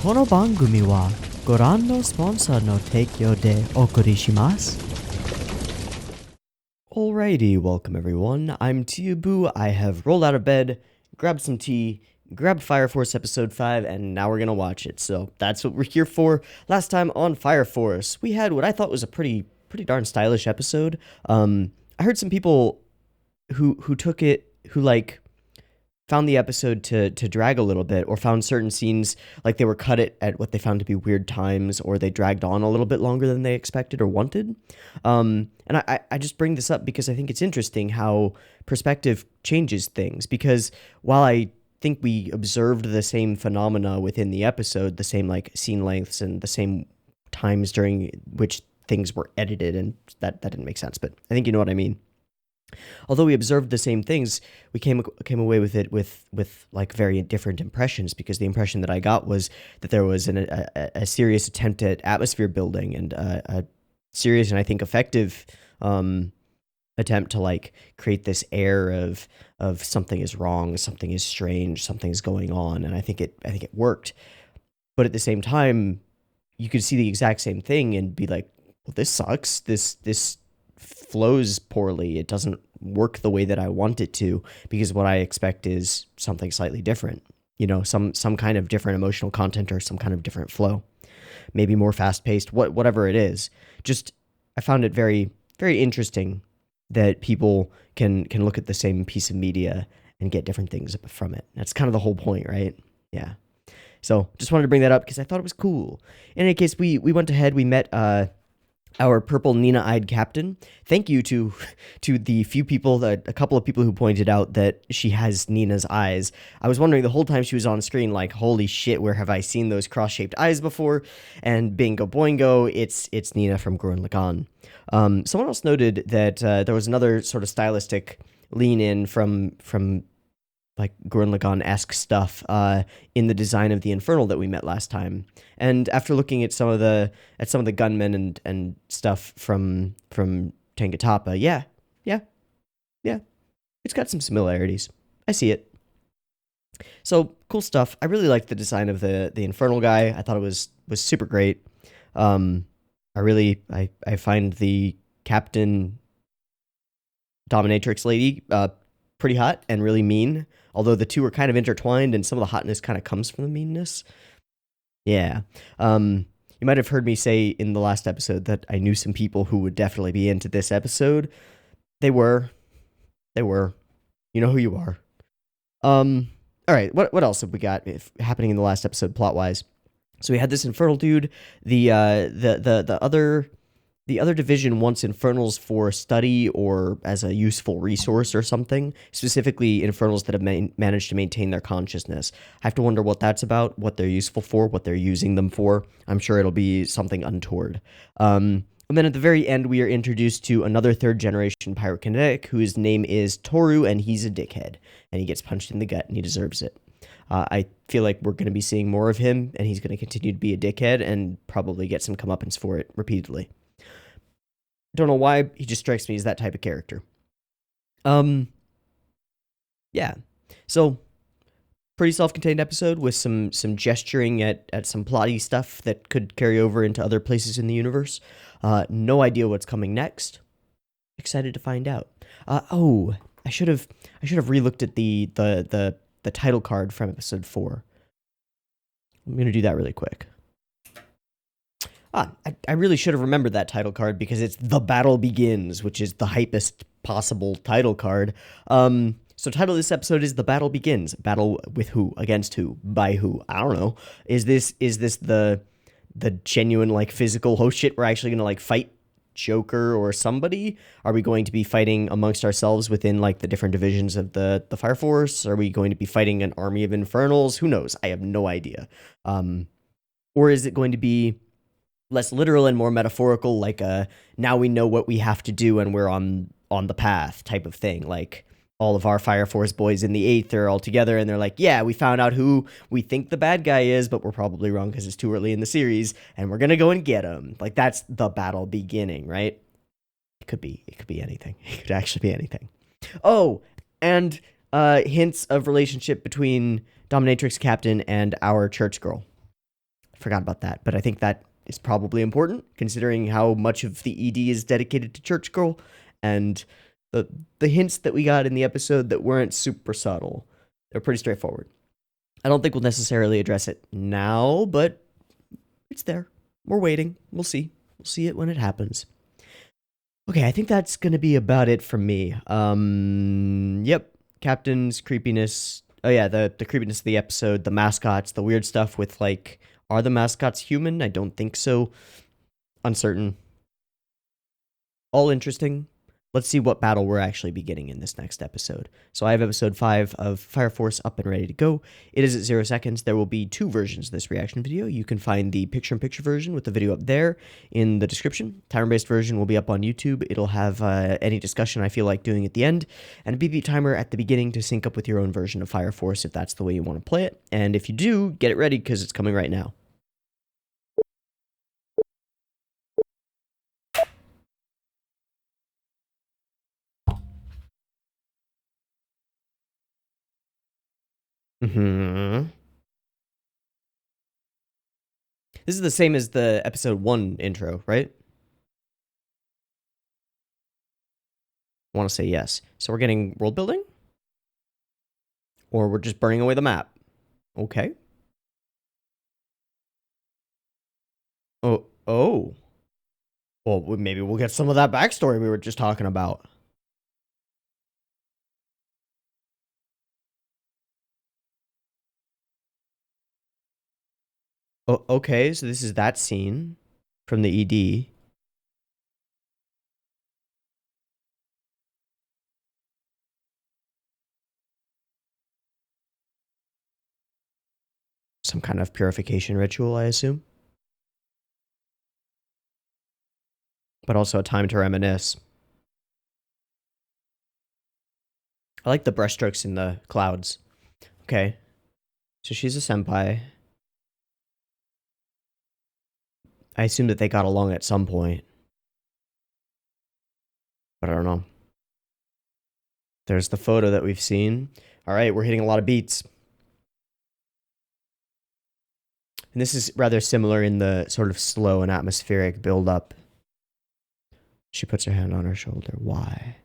この番組はご覧のスポンサーの提供でお送りします。Alrighty, welcome everyone. I'm Teeaboo. I have rolled out of bed, grabbed some tea, grabbed Fire Force episode 5, and now we're gonna watch it. So that's what we're here for. Last time on Fire Force, we had what I thought was a pretty darn stylish episode. I heard some people who took it, who like found the episode to drag a little bit, or found certain scenes like they were cut at what they found to be weird times, or they dragged on a little bit longer than they expected or wanted. And I just bring this up because I think it's interesting how perspective changes things, because while I think we observed the same phenomena within the episode, the same like scene lengths and the same times during which things were edited, and that didn't make sense, but I think you know what I mean. Although we observed the same things, we came away with it with like very different impressions, because the impression that I got was that there was a serious attempt at atmosphere building, and a serious and I think effective attempt to like create this air of something is wrong, something is strange, something's going on, and I think it worked. But at the same time, you could see the exact same thing and be like, well, this sucks. This flows poorly. It doesn't work the way that I want it to, because what I expect is something slightly different. You know, some kind of different emotional content, or some kind of different flow. Maybe more fast-paced, whatever it is. Just, I found it very, very interesting that people can look at the same piece of media and get different things from it. That's kind of the whole point, right? Yeah. So, just wanted to bring that up because I thought it was cool. In any case, we went ahead, we met our purple Nina-eyed captain. Thank you to the few people, a couple of people who pointed out that she has Nina's eyes. I was wondering the whole time she was on screen, like, holy shit, where have I seen those cross-shaped eyes before? And bingo boingo, it's Nina from Gurren Lagann. Someone else noted that there was another sort of stylistic lean-in from like Gurren Lagann-esque stuff in the design of the Infernal that we met last time. And after looking at some of the gunmen and stuff from Tengatapa, yeah, it's got some similarities. I see it. So cool stuff. I really liked the design of the Infernal guy. I thought it was super great. I find the Captain Dominatrix lady pretty hot and really mean, although the two are kind of intertwined and some of the hotness kind of comes from the meanness. Yeah. You might have heard me say in the last episode that I knew some people who would definitely be into this episode. They were. You know who you are. All right, what else have we got happening in the last episode plot-wise? So we had this Infernal dude. The other division wants Infernals for study or as a useful resource or something, specifically Infernals that have managed to maintain their consciousness. I have to wonder what that's about, what they're useful for, what they're using them for. I'm sure it'll be something untoward. And then at the very end, we are introduced to another third-generation pyrokinetic whose name is Toru, and he's a dickhead. And he gets punched in the gut, and he deserves it. I feel like we're going to be seeing more of him, and he's going to continue to be a dickhead and probably get some comeuppance for it repeatedly. Don't know why, he just strikes me as that type of character. Yeah. So, pretty self-contained episode with some gesturing at some plotty stuff that could carry over into other places in the universe. No idea what's coming next. Excited to find out. I should have relooked at the title card from episode 4. I'm going to do that really quick. I really should have remembered that title card because it's The Battle Begins, which is the hypest possible title card. So title of this episode is The Battle Begins. Battle with who? Against who? By who? I don't know. Is this the genuine like physical, oh shit, we're actually going to like fight Joker or somebody? Are we going to be fighting amongst ourselves within like the different divisions of the Fire Force? Are we going to be fighting an army of Infernals? Who knows? I have no idea. Or is it going to be less literal and more metaphorical, like now we know what we have to do and we're on the path type of thing? Like all of our Fire Force boys in the 8th are all together and they're like, yeah, we found out who we think the bad guy is, but we're probably wrong because it's too early in the series, and we're gonna go and get him. Like that's the battle beginning, right? It could be anything. It could actually be anything. Oh, and hints of relationship between Dominatrix Captain and our church girl. forgot about that. But I think that is probably important, considering how much of the ED is dedicated to Church Girl, and the hints that we got in the episode that weren't super subtle. They're pretty straightforward. I don't think we'll necessarily address it now, but it's there. We're waiting. We'll see. We'll see it when it happens. Okay, I think that's going to be about it from me. Yep. Captain's creepiness. Oh, yeah, the creepiness of the episode, the mascots, the weird stuff with, like, are the mascots human? I don't think so. Uncertain. All interesting. Let's see what battle we're actually beginning in this next episode. So I have episode 5 of Fire Force up and ready to go. It is at 0 seconds. There will be 2 versions of this reaction video. You can find the picture-in-picture version with the video up there in the description. Timer-based version will be up on YouTube. It'll have any discussion I feel like doing at the end, and a beep timer at the beginning to sync up with your own version of Fire Force if that's the way you want to play it. And if you do, get it ready because it's coming right now. This is the same as the episode 1 intro, right? I want to say yes. So we're getting world building? Or we're just burning away the map? Okay. Oh. Well, maybe we'll get some of that backstory we were just talking about. Oh, okay, so this is that scene from the ED. Some kind of purification ritual, I assume. But also a time to reminisce. I like the brushstrokes in the clouds. Okay. So she's a senpai. I assume that they got along at some point. But I don't know. There's the photo that we've seen. All right, we're hitting a lot of beats. And this is rather similar in the sort of slow and atmospheric build-up. She puts her hand on her shoulder. Why?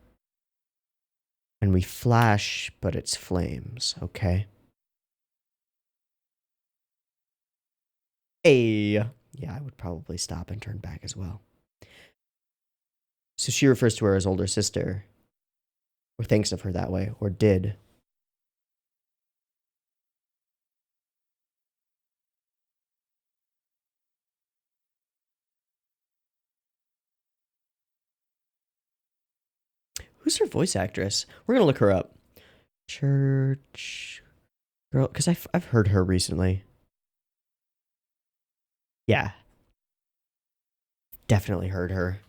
And we flash, but it's flames, okay? Hey! Yeah, I would probably stop and turn back as well. So she refers to her as older sister. Or thinks of her that way, or did. Who's her voice actress? We're gonna look her up. Church Girl, because I've heard her recently. Yeah. Definitely heard her.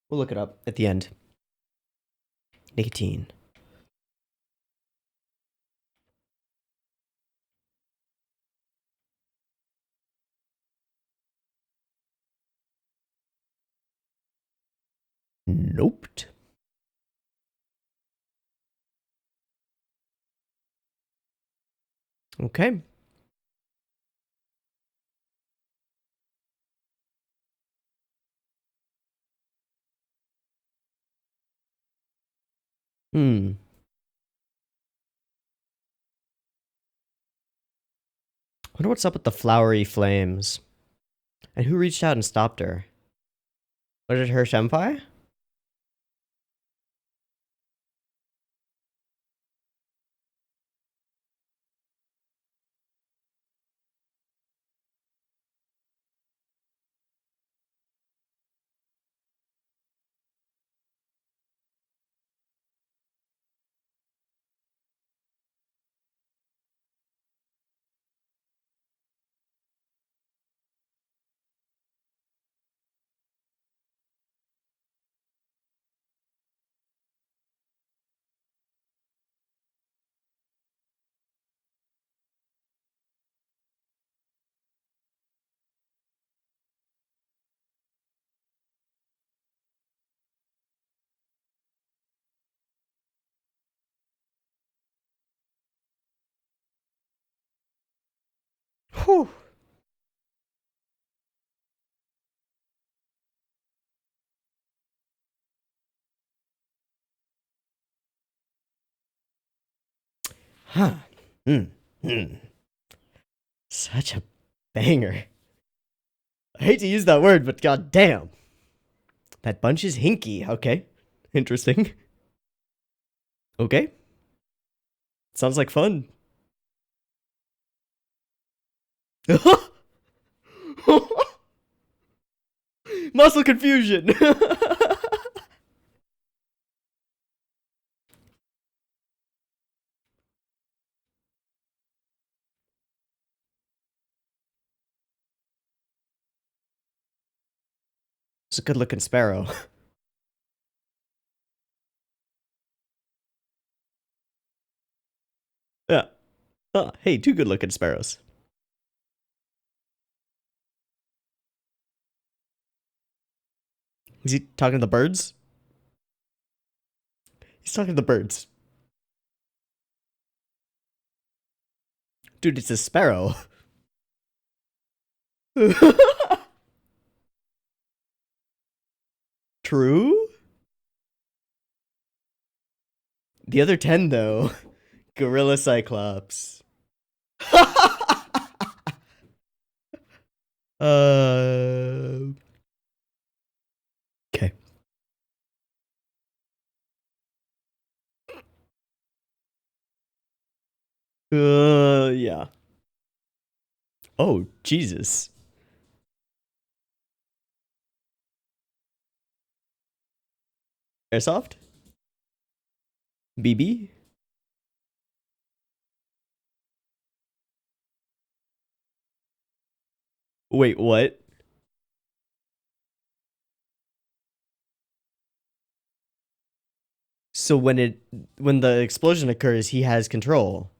We'll look it up at the end. Nicotine. Nope. Okay. Wonder what's up with the flowery flames. And who reached out and stopped her? Was it her senpai? Whew. Huh. Hmm. Hmm. Such a banger. I hate to use that word, but goddamn. That bunch is hinky. Okay. Interesting. Okay. Sounds like fun. Muscle confusion. It's a good looking sparrow. Yeah. Oh, hey, two good looking sparrows. Is he talking to the birds? He's talking to the birds. Dude, it's a sparrow. True? The other 10, though. Gorilla Cyclops. Okay. Yeah. Oh, Jesus. Airsoft? BB? Wait, what? So when the explosion occurs, he has control.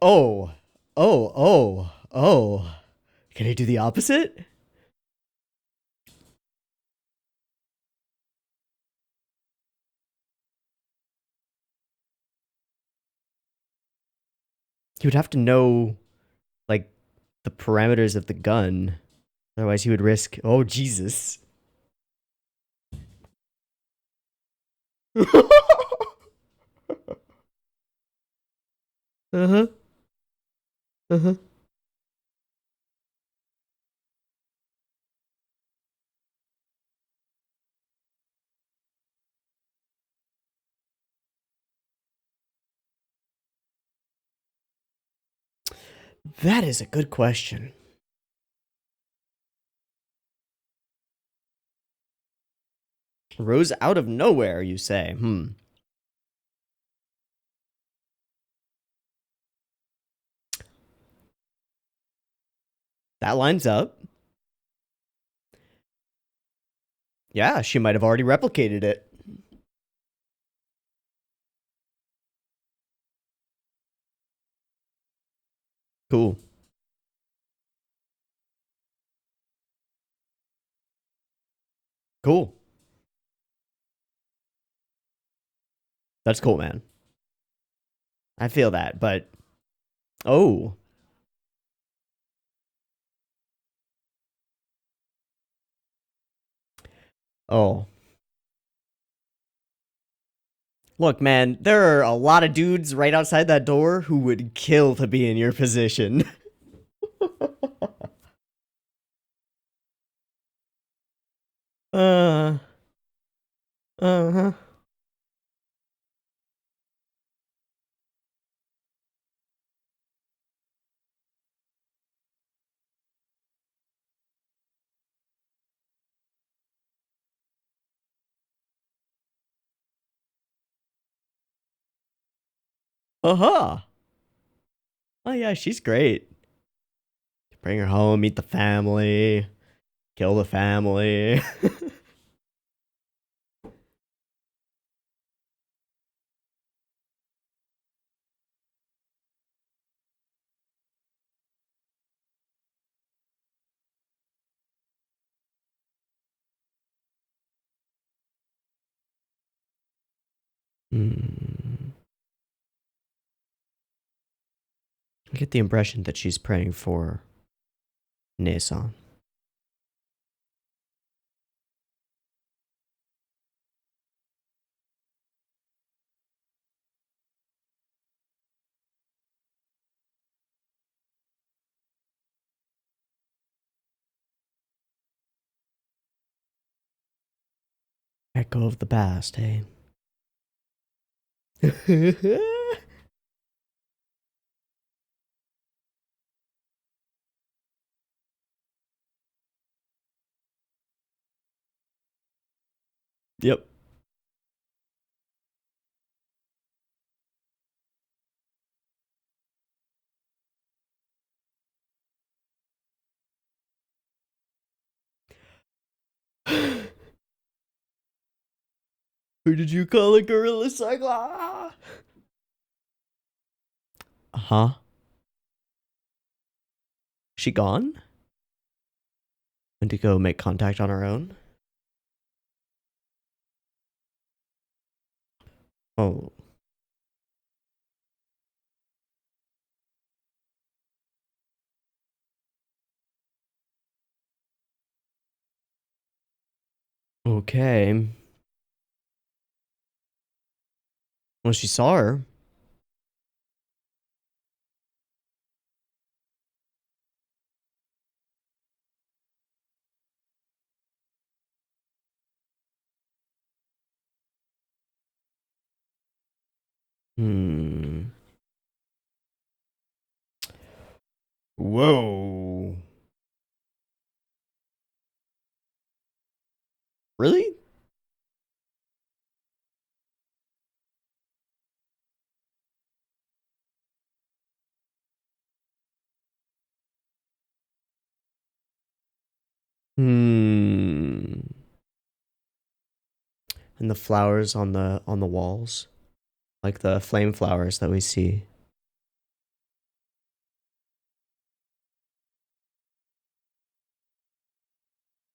Oh. Oh, oh, oh. Can I do the opposite? He would have to know, like, the parameters of the gun. Otherwise, he would risk. Oh, Jesus. Uh huh. Uh huh. That is a good question. Rose out of nowhere, you say? That lines up. Yeah, she might have already replicated it. Cool. Cool. That's cool, man. I feel that, but oh. Oh. Look, man, there are a lot of dudes right outside that door who would kill to be in your position. uh. Uh-huh. Uh-huh. Oh yeah, she's great. Bring her home, meet the family, kill the family. Hmm. I get the impression that she's praying for Nason. Echo of the past, hey? Yep. Who did you call a gorilla Saga? Huh? She gone? Went to go make contact on her own? Oh. Okay. Well, she saw her. Hmm. Whoa. Really? Hmm. And the flowers on the walls, like the flame flowers that we see.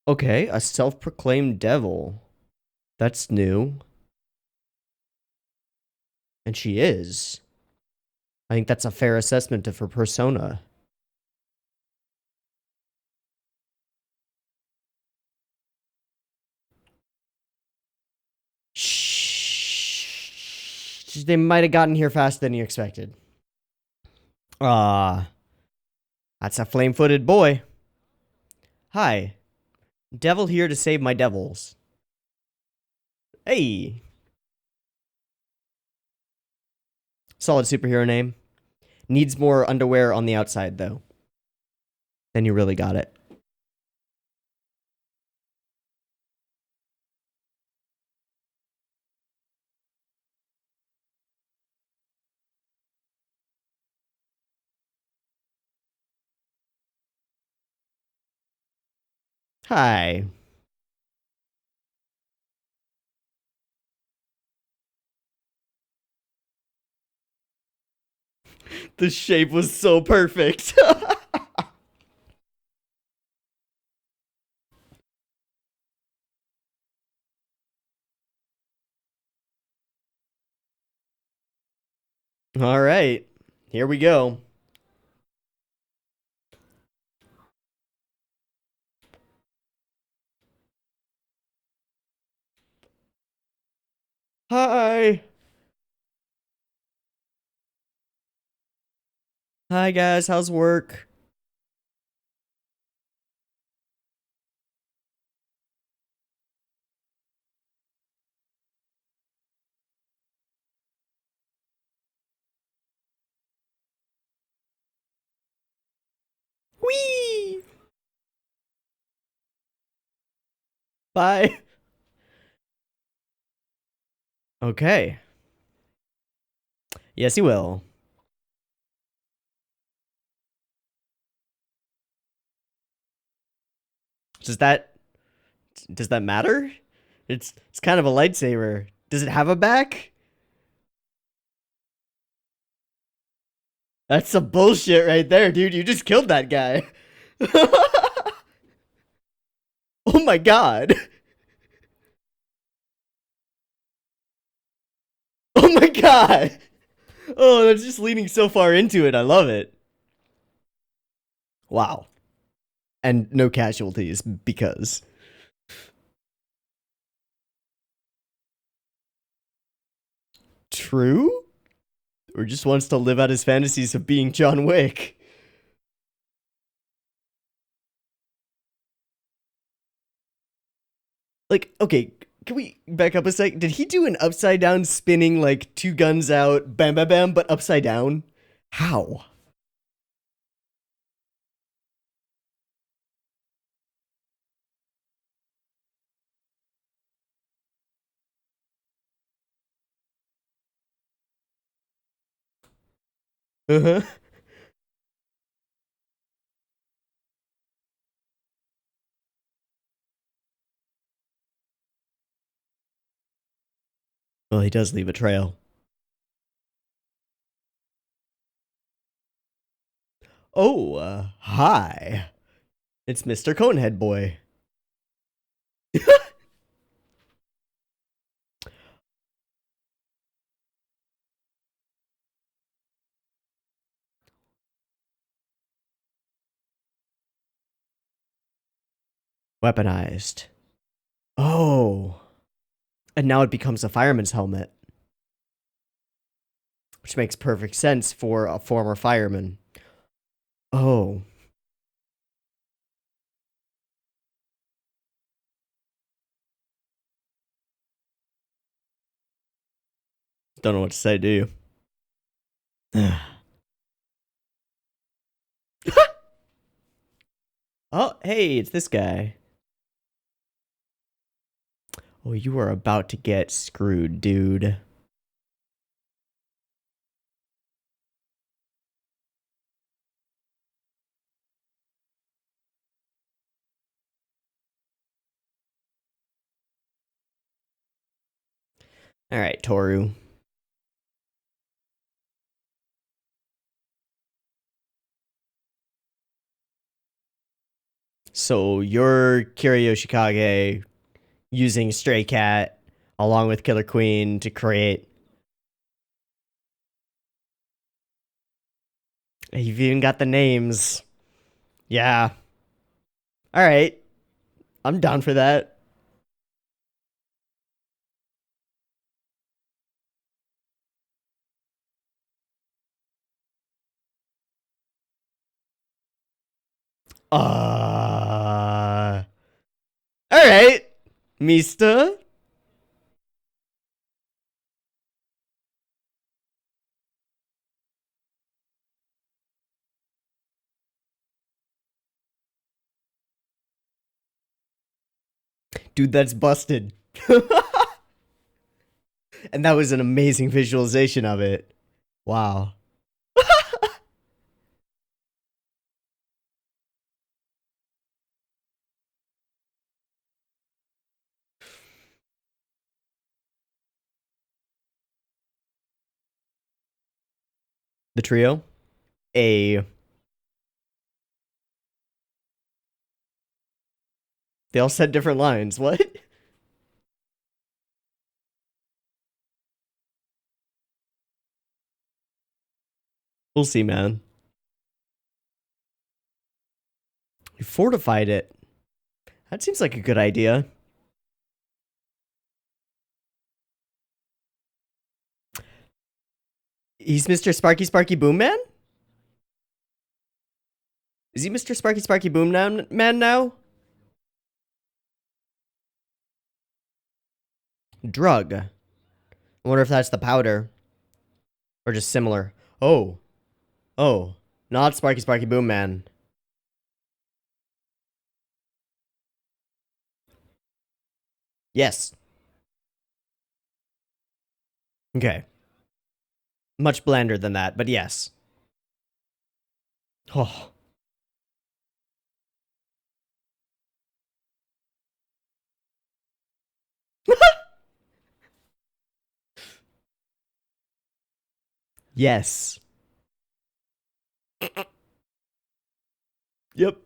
Okay, a self-proclaimed devil. That's new. And she is. I think that's a fair assessment of her persona. Shh. They might have gotten here faster than you expected. Ah, that's a flame-footed boy. Hi. Devil here to save my devils. Hey. Solid superhero name. Needs more underwear on the outside, though. Then you really got it. Hi. The shape was so perfect. All right. Here we go. Hi. Hi, guys. How's work? Whee! Bye. Okay. Yes, he will. Does that matter? It's kind of a lightsaber. Does it have a back? That's some bullshit right there, dude. You just killed that guy. Oh my god. Oh my god. Oh, that's just leaning so far into it. I love it. Wow. And no casualties because. True? Or just wants to live out his fantasies of being John Wick. Like, okay, Can we back up a sec? Did he do an upside down spinning, like, two guns out, bam, bam, bam, but upside down? How? Uh-huh. Well, he does leave a trail. Oh, hi. It's Mr. Conehead Boy. Weaponized. Oh. And now it becomes a fireman's helmet. Which makes perfect sense for a former fireman. Oh. Don't know what to say, do you? Oh, hey, it's this guy. Oh, you are about to get screwed, dude. All right, Toru. So you're Kiryu Shikage using Stray Cat along with Killer Queen to create. You've even got the names. Yeah. All right. I'm down for that. All right. Mista. Dude, that's busted. And that was an amazing visualization of it. Wow. The trio. A. They all said different lines. What? We'll see, man. You fortified it. That seems like a good idea. He's Mr. Sparky Sparky Boom Man? Is he Mr. Sparky Sparky Boom Man now? Drug. I wonder if that's the powder. Or just similar. Oh. Oh. Not Sparky Sparky Boom Man. Yes. Okay. Much blander than that, but yes. Oh. Yes. Yep.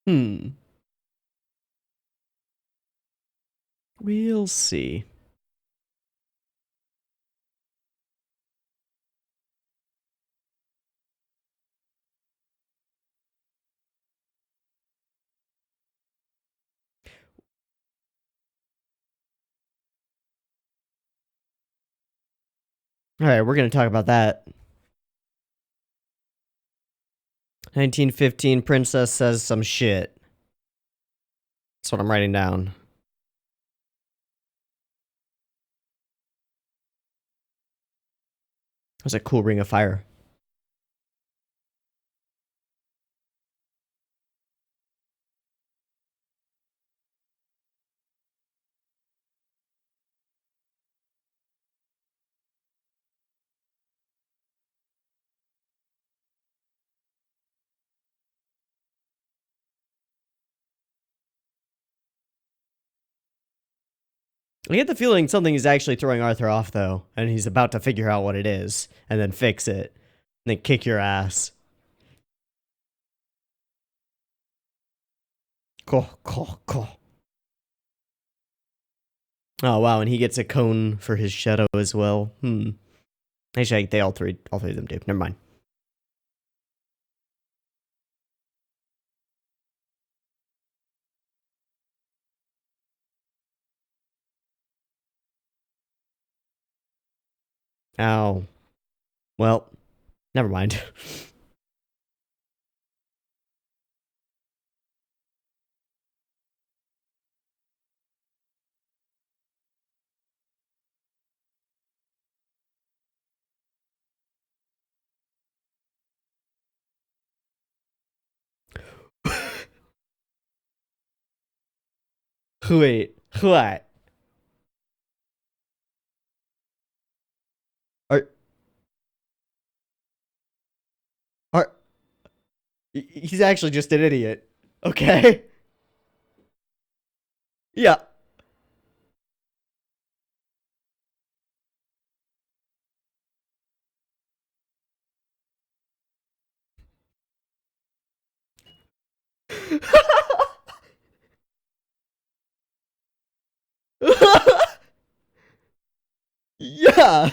Hmm. We'll see. All right, we're gonna talk about that. 1915 princess says some shit. That's what I'm writing down. It was a cool ring of fire. I get the feeling something is actually throwing Arthur off, though, and he's about to figure out what it is, and then fix it, and then kick your ass. Cool, cool, cool. Oh, wow, and he gets a cone for his shadow as well. Actually, they all three of them do. Never mind. Ow. Well, never mind. Wait, what? Are, are, he's actually just an idiot. Okay? Yeah. Yeah.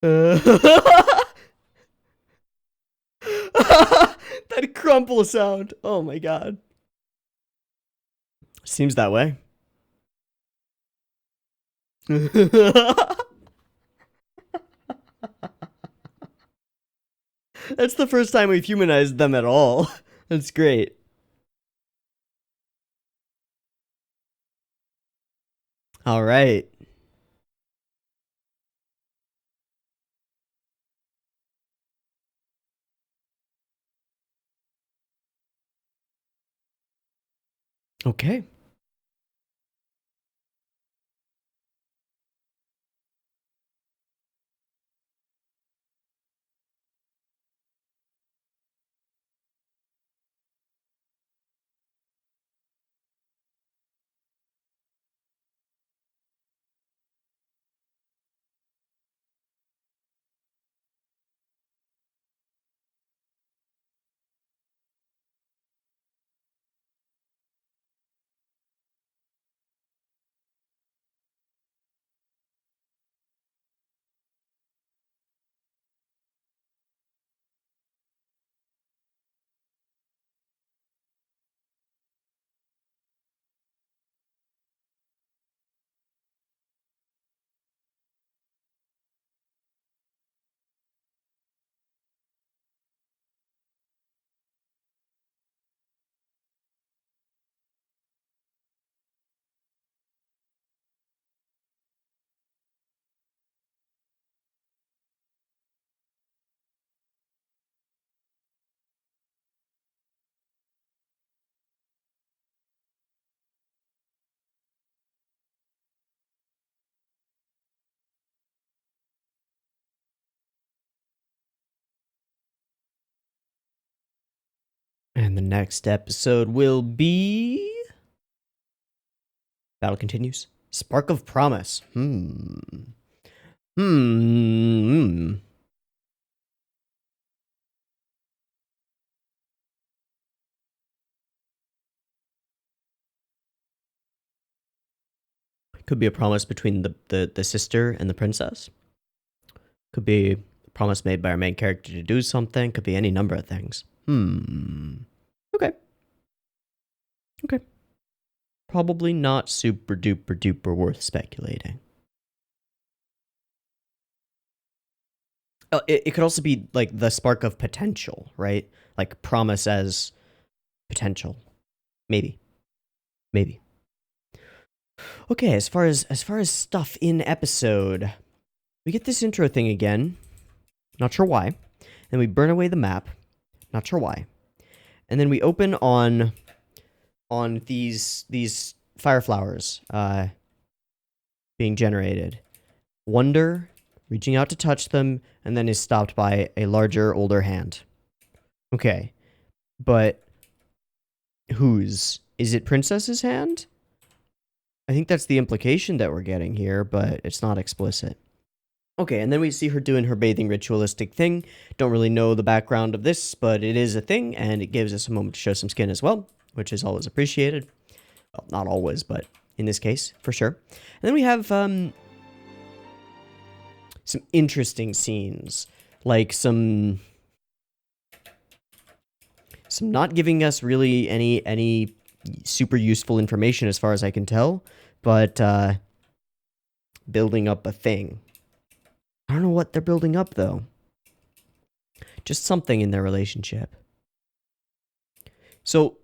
That crumple sound. Oh my god. Seems that way. That's the first time we've humanized them at all. That's great. All right. Okay. And the next episode will be. Battle continues. Spark of Promise. Hmm. Could be a promise between the sister and the princess. Could be promise made by our main character to do something. Could be any number of things. Okay. Okay. Probably not super duper duper worth speculating. It could also be like the spark of potential, right? Like promise as potential. Maybe. Okay, as far as stuff in episode, we get this intro thing again. Not sure why. Then we burn away the map. Not sure why. And then we open on these fire flowers being generated. Wonder, reaching out to touch them, and then is stopped by a larger, older hand. Okay. But whose? Is it Princess's hand? I think that's the implication that we're getting here, but it's not explicit. Okay, and then we see her doing her bathing ritualistic thing. Don't really know the background of this, but it is a thing, and it gives us a moment to show some skin as well, which is always appreciated. Well, not always, but in this case, for sure. And then we have some interesting scenes, like some not giving us really any super useful information as far as I can tell, but building up a thing. I don't know what they're building up, though. Just something in their relationship. So,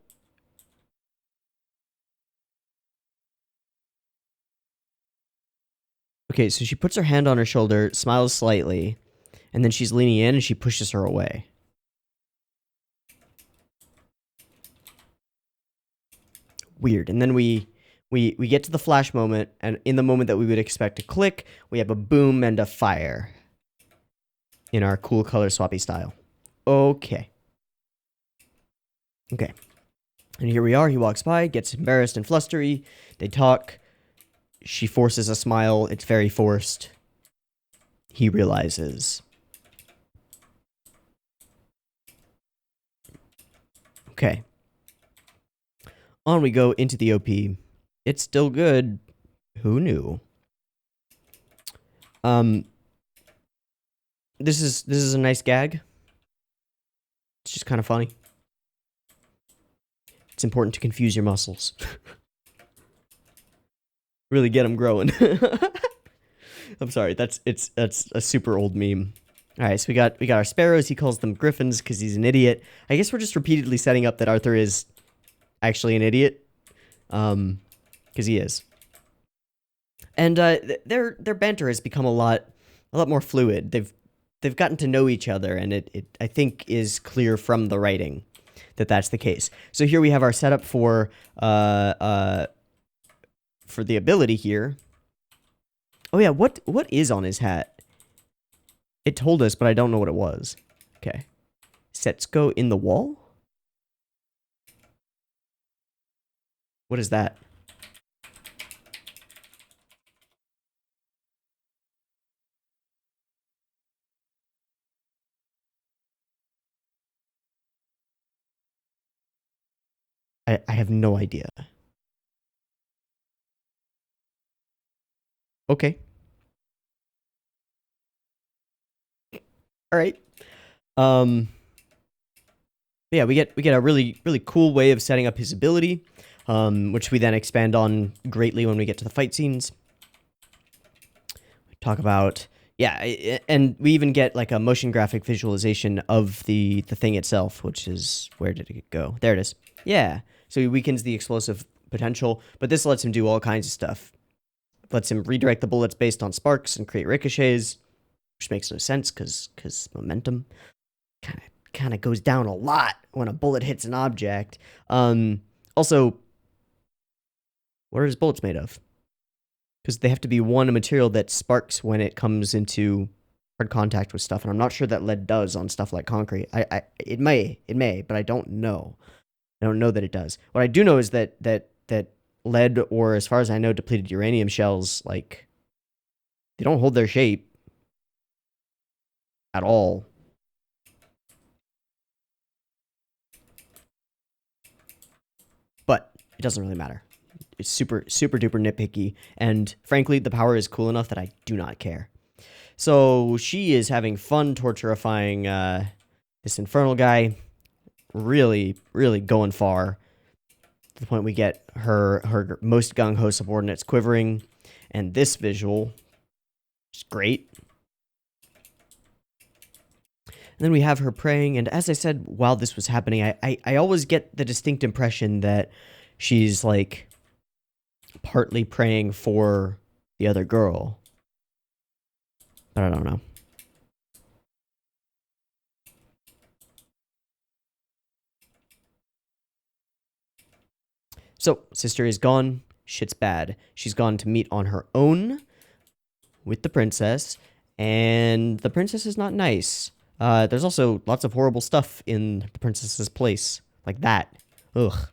okay, so she puts her hand on her shoulder, smiles slightly, and then she's leaning in and she pushes her away. Weird. And then we get to the flash moment, and in the moment that we would expect to click, we have a boom and a fire. In our cool color swappy style. Okay. Okay. And here we are, he walks by, gets embarrassed and flustery, they talk, she forces a smile, it's very forced. He realizes. Okay. On we go into the OP. It's still good. Who knew? This is a nice gag. It's just kind of funny. It's important to confuse your muscles. Really get them growing. I'm sorry, that's a super old meme. All right, so we got our sparrows. He calls them griffins because he's an idiot. I guess we're just repeatedly setting up that Arthur is actually an idiot, because he is. And their banter has become a lot more fluid. They've gotten to know each other, and it I think is clear from the writing that that's the case. So here we have our setup for the ability here. Oh yeah, what is on his hat? It told us, but I don't know what it was. Okay. Setsuko in the wall? What is that? I have no idea. Okay. All right. Yeah, we get a really cool way of setting up his ability, which we then expand on greatly when we get to the fight scenes. We talk about, yeah, and we even get like a motion graphic visualization of the thing itself, which is, where did it go? There it is. Yeah. So he weakens the explosive potential, but this lets him do all kinds of stuff. Lets him redirect the bullets based on sparks and create ricochets, which makes no sense because momentum kind of goes down a lot when a bullet hits an object. Also, what are his bullets made of? Because they have to be a material that sparks when it comes into hard contact with stuff, and I'm not sure that lead does on stuff like concrete. It may, but I don't know. I don't know that it does. What I do know is that lead, or as far as I know, depleted uranium shells, like, they don't hold their shape at all. But it doesn't really matter. It's super duper nitpicky, and frankly, the power is cool enough that I do not care. So she is having fun torturifying this infernal guy. Really, really going far. To the point we get her most gung-ho subordinates quivering. And this visual is great. And then we have her praying, and as I said while this was happening, I always get the distinct impression that she's, like, partly praying for the other girl. But I don't know. So, sister is gone. Shit's bad. She's gone to meet on her own with the princess, and the princess is not nice. There's also lots of horrible stuff in the princess's place. Like that. Ugh.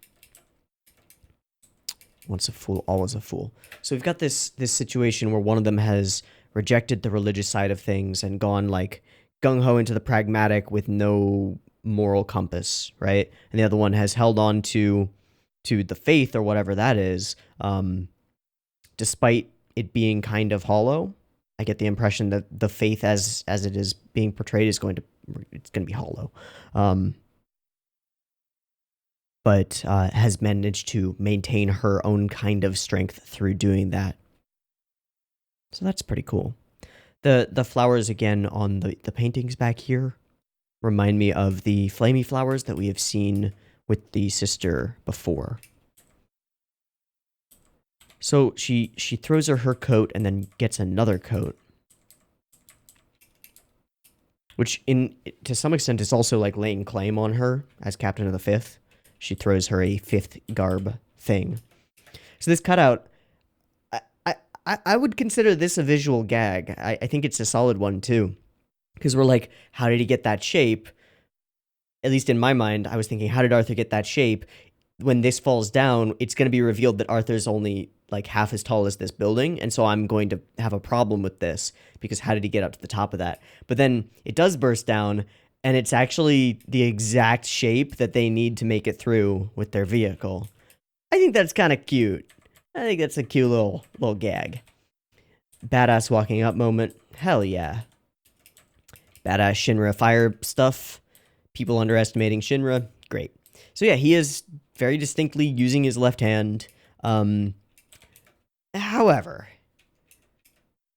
Once a fool, always a fool. So we've got this situation where one of them has rejected the religious side of things and gone, like, gung-ho into the pragmatic with no moral compass, right? And the other one has held on to the faith or whatever that is, despite it being kind of hollow. I get the impression that the faith as it is being portrayed is going to be hollow. But has managed to maintain her own kind of strength through doing that. So that's pretty cool. The flowers again on the paintings back here remind me of the flamey flowers that we have seen with the sister before. So she throws her coat and then gets another coat. Which, to some extent, is also like laying claim on her as captain of the 5th. She throws her a 5th garb thing. So this cutout, I would consider this a visual gag. I think it's a solid one, too. Because we're like, how did he get that shape? At least in my mind, I was thinking, how did Arthur get that shape? When this falls down, it's going to be revealed that Arthur's only like half as tall as this building, and so I'm going to have a problem with this, because how did he get up to the top of that? But then it does burst down, and it's actually the exact shape that they need to make it through with their vehicle. I think that's kind of cute. I think that's a cute little gag. Badass walking up moment. Hell yeah. Badass Shinra fire stuff. People underestimating Shinra. Great. So yeah, he is very distinctly using his left hand. However,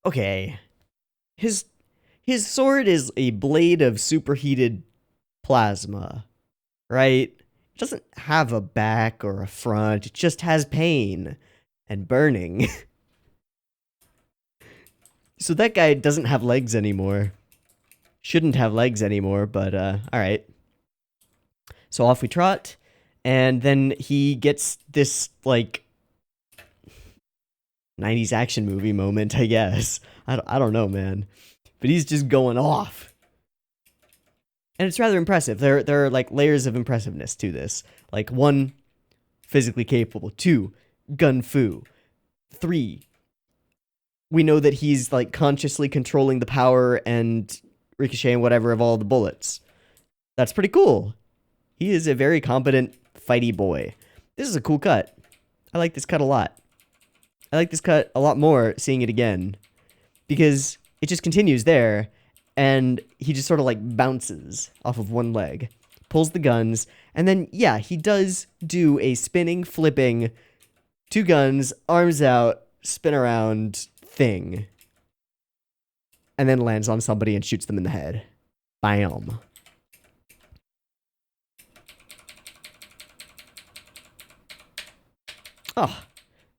okay, his sword is a blade of superheated plasma, right? It doesn't have a back or a front. It just has pain and burning. So that guy doesn't have legs anymore. Shouldn't have legs anymore, but all right. So off we trot, and then he gets this, like, 90s action movie moment, I guess. I don't know, man. But he's just going off. And it's rather impressive. There are, like, layers of impressiveness to this. Like, 1, physically capable. 2, gun fu. 3, we know that he's, like, consciously controlling the power and ricochet and whatever of all the bullets. That's pretty cool. He is a very competent, fighty boy. This is a cool cut. I like this cut a lot. I like this cut a lot more seeing it again, because it just continues there, and he just sort of, like, bounces off of one leg, pulls the guns, and then, yeah, he does do a spinning, flipping, 2 guns, arms out, spin around thing, and then lands on somebody and shoots them in the head. Bam. Oh.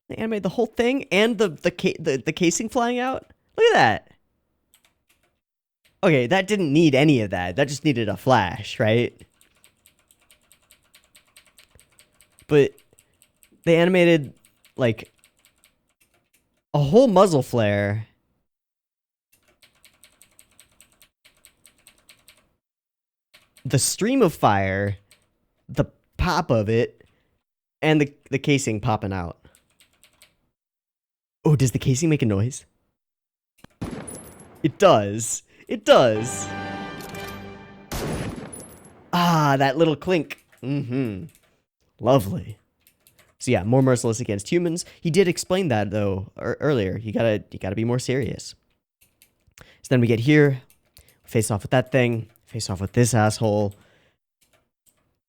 They animated the whole thing and the casing flying out. Look at that. Okay, that didn't need any of that. That just needed a flash, right? But they animated, like, a whole muzzle flare. The stream of fire, the pop of it, and the casing popping out. Oh, does the casing make a noise? It does. It does. Ah, that little clink. Mm-hmm. Lovely. So yeah, more merciless against humans. He did explain that, though, earlier. You gotta be more serious. So then we get here, face off with that thing, face off with this asshole.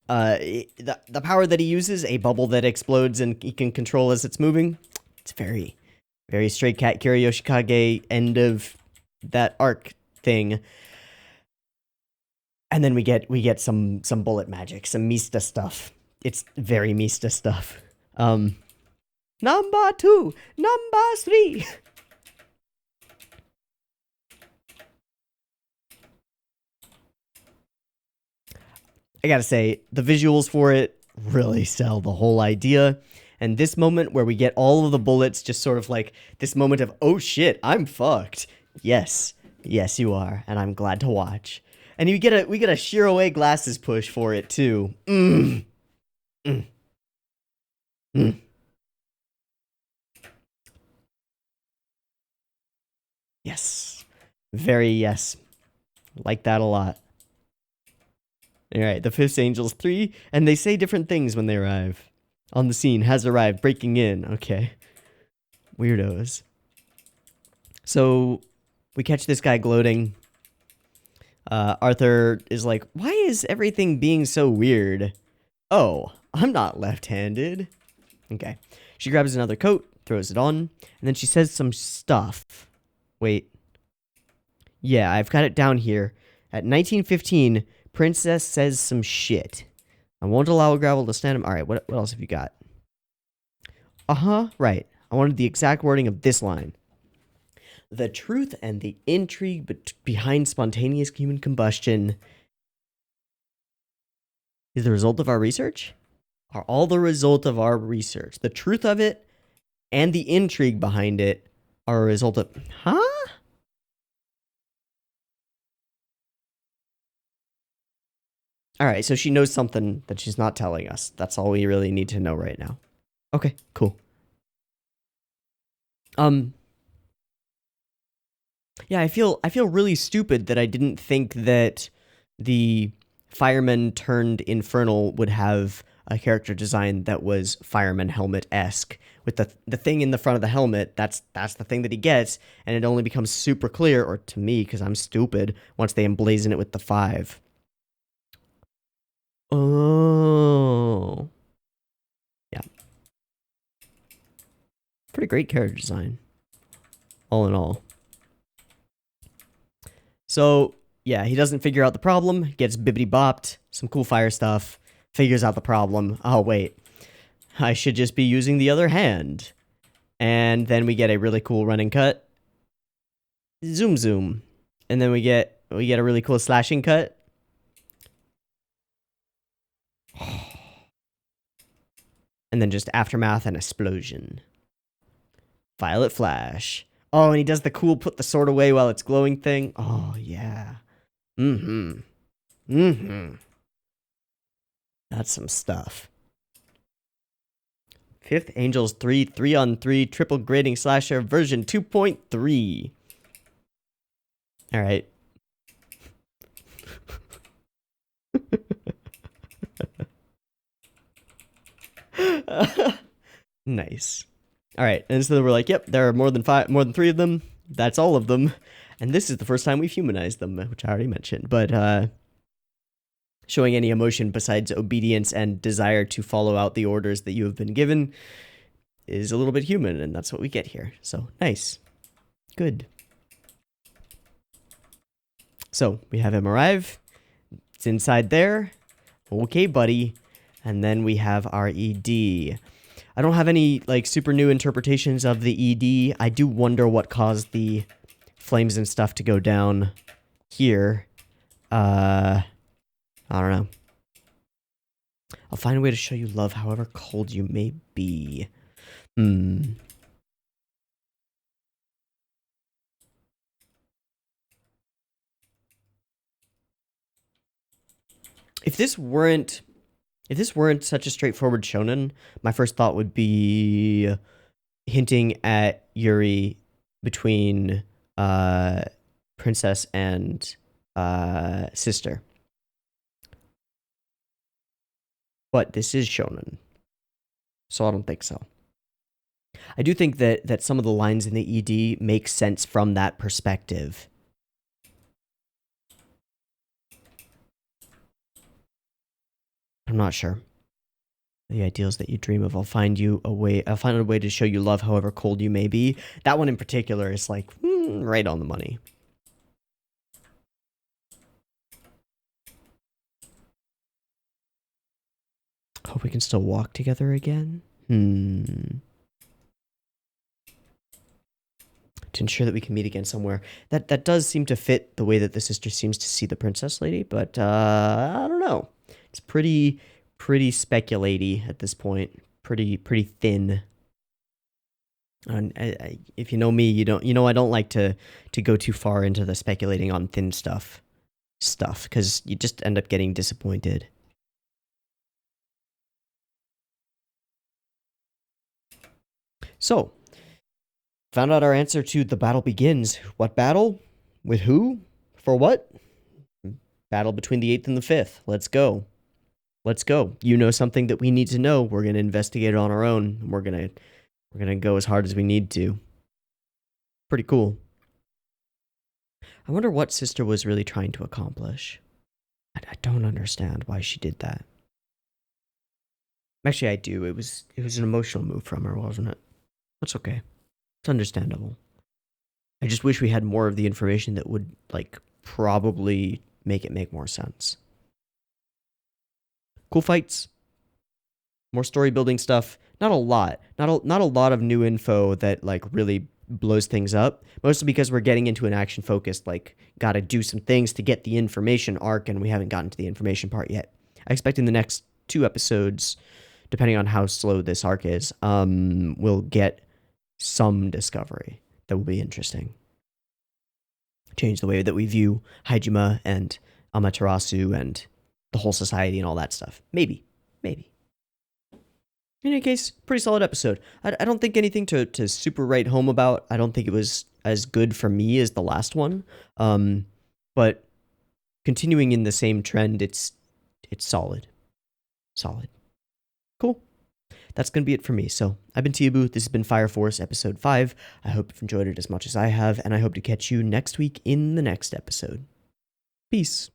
The power that he uses, a bubble that explodes and he can control as it's moving. It's very, very Stray Cat Kiriyoshikage end of that arc thing. And then we get some bullet magic, some Mista stuff. It's very Mista stuff. Number 2, number 3. I gotta say, the visuals for it really sell the whole idea. And this moment where we get all of the bullets, just sort of like this moment of, oh shit, I'm fucked. Yes, yes you are, and I'm glad to watch. And we get a Shiroe glasses push for it too. Yes, very yes, like that a lot. Alright, the Fifth Angel's 3, and they say different things when they arrive. On the scene, has arrived, breaking in. Okay. Weirdos. So, we catch this guy gloating. Arthur is like, why is everything being so weird? Oh, I'm not left-handed. Okay. She grabs another coat, throws it on, and then she says some stuff. Wait. Yeah, I've got it down here. At 1915... Princess says some shit. I won't allow a gravel to stand him. Alright, what else have you got? Right. I wanted the exact wording of this line. The truth and the intrigue behind spontaneous human combustion is the result of our research? Are all the result of our research. The truth of it and the intrigue behind it are a result of... Huh? Alright, so she knows something that she's not telling us. That's all we really need to know right now. Okay, cool. Yeah, I feel really stupid that I didn't think that the fireman turned infernal would have a character design that was fireman helmet-esque. With the thing in the front of the helmet, that's the thing that he gets, and it only becomes super clear, or to me, because I'm stupid, once they emblazon it with the 5. Oh. Yeah. Pretty great character design. All in all. So, yeah, he doesn't figure out the problem, gets bibbity-bopped, some cool fire stuff, figures out the problem. Oh, wait. I should just be using the other hand. And then we get a really cool running cut. Zoom zoom. And then we get a really cool slashing cut. And then just aftermath and explosion. Violet flash. Oh, and he does the cool put the sword away while it's glowing thing. Oh, yeah. That's some stuff. Fifth Angel's 3 3-on-3 triple grading slasher version 2.3. Alright. Nice. Alright, and so we're like, yep, there are more than 3 of them. That's all of them. And this is the first time we've humanized them, which I already mentioned. But, showing any emotion besides obedience and desire to follow out the orders that you have been given is a little bit human, and that's what we get here. So, nice. Good. So, we have him arrive. It's inside there. Okay, buddy. And then we have our ED. I don't have any, like, super new interpretations of the ED. I do wonder what caused the flames and stuff to go down here. I don't know. I'll find a way to show you love however cold you may be. If this weren't such a straightforward shonen, my first thought would be hinting at Yuri between princess and sister. But this is shonen, so I don't think so. I do think that some of the lines in the ED make sense from that perspective. I'm not sure. The ideals that you dream of, I'll find a way to show you love however cold you may be. That one in particular is like, right on the money. Hope we can still walk together again. To ensure that we can meet again somewhere. That does seem to fit the way that the sister seems to see the princess lady, but I don't know. It's pretty speculatey at this point. Pretty thin. And if you know me, I don't like to go too far into the speculating on thin stuff because you just end up getting disappointed. So, found out our answer to the battle begins. What battle? With who? For what? Battle between the 8th and the 5th. Let's go. Let's go. You know something that we need to know. We're going to investigate it on our own. We're going to go as hard as we need to. Pretty cool. I wonder what sister was really trying to accomplish. I don't understand why she did that. Actually, I do. It was an emotional move from her, wasn't it? That's okay. It's understandable. I just wish we had more of the information that would, like, probably make it make more sense. Cool fights. More story building stuff. Not a lot. Not a lot of new info that, like, really blows things up. Mostly because we're getting into an action-focused, like, gotta do some things to get the information arc, and we haven't gotten to the information part yet. I expect in the next 2 episodes, depending on how slow this arc is, we'll get some discovery that will be interesting. Change the way that we view Hajime and Amaterasu and the whole society and all that stuff. Maybe. In any case, pretty solid episode. I don't think anything to super write home about. I don't think it was as good for me as the last one. But continuing in the same trend, it's solid. Cool. That's going to be it for me. So, I've been Teeaboo. This has been Fire Force Episode 5. I hope you've enjoyed it as much as I have, and I hope to catch you next week in the next episode. Peace.